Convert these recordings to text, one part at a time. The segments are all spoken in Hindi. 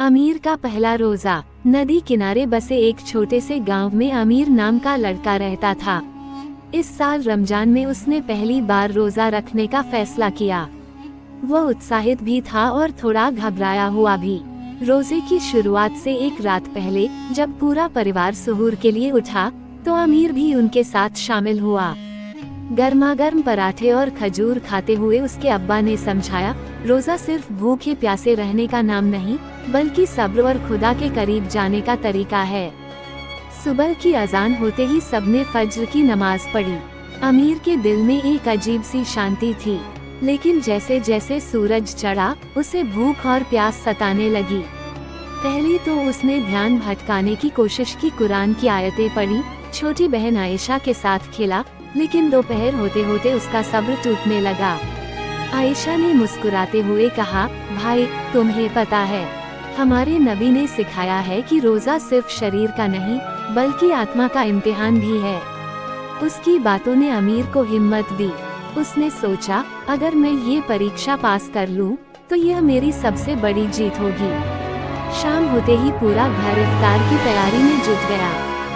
अमीर का पहला रोजा। नदी किनारे बसे एक छोटे से गांव में अमीर नाम का लड़का रहता था। इस साल रमजान में उसने पहली बार रोजा रखने का फैसला किया। वह उत्साहित भी था और थोड़ा घबराया हुआ भी। रोजे की शुरुआत से एक रात पहले जब पूरा परिवार सुहूर के लिए उठा तो अमीर भी उनके साथ शामिल हुआ। गर्मागर्म पराठे और खजूर खाते हुए उसके अब्बा ने समझाया, रोजा सिर्फ भूखे प्यासे रहने का नाम नहीं बल्कि सब्र और खुदा के करीब जाने का तरीका है। सुबह की अजान होते ही सबने फज्र की नमाज पढ़ी। अमीर के दिल में एक अजीब सी शांति थी, लेकिन जैसे जैसे सूरज चढ़ा उसे भूख और प्यास सताने लगी। पहले तो उसने ध्यान भटकाने की कोशिश की, कुरान की आयतें पढ़ी, छोटी बहन आयशा के साथ खेला, लेकिन दोपहर होते होते उसका सब्र टूटने लगा। आयशा ने मुस्कुराते हुए कहा, भाई तुम्हें पता है हमारे नबी ने सिखाया है कि रोजा सिर्फ शरीर का नहीं बल्कि आत्मा का इम्तिहान भी है। उसकी बातों ने अमीर को हिम्मत दी। उसने सोचा, अगर मैं ये परीक्षा पास कर लूं, तो यह मेरी सबसे बड़ी जीत होगी। शाम होते ही पूरा घर इफ्तार की तैयारी में जुट गया।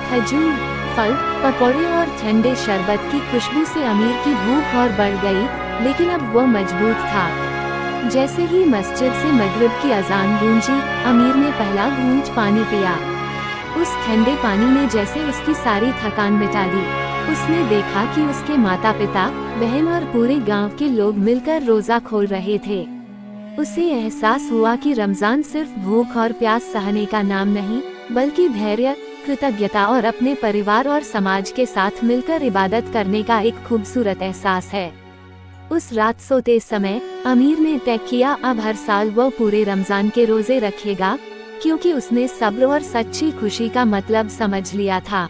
खजूर, फल, पकौड़े और ठंडे शरबत की खुशबू से अमीर की भूख और बढ़ गई, लेकिन अब वह मजबूत था। जैसे ही मस्जिद से मगरिब की अजान गूंजी, अमीर ने पहला घूंट पानी पिया। उस ठंडे पानी ने जैसे उसकी सारी थकान मिटा दी। उसने देखा कि उसके माता पिता, बहन और पूरे गांव के लोग मिलकर रोजा खोल रहे थे। उसे एहसास हुआ कि रमजान सिर्फ भूख और प्यास सहने का नाम नहीं बल्कि धैर्य, कृतज्ञता और अपने परिवार और समाज के साथ मिलकर इबादत करने का एक खूबसूरत एहसास है। उस रात सोते समय अमीर ने तय किया, अब हर साल वह पूरे रमजान के रोजे रखेगा, क्योंकि उसने सब्र और सच्ची खुशी का मतलब समझ लिया था।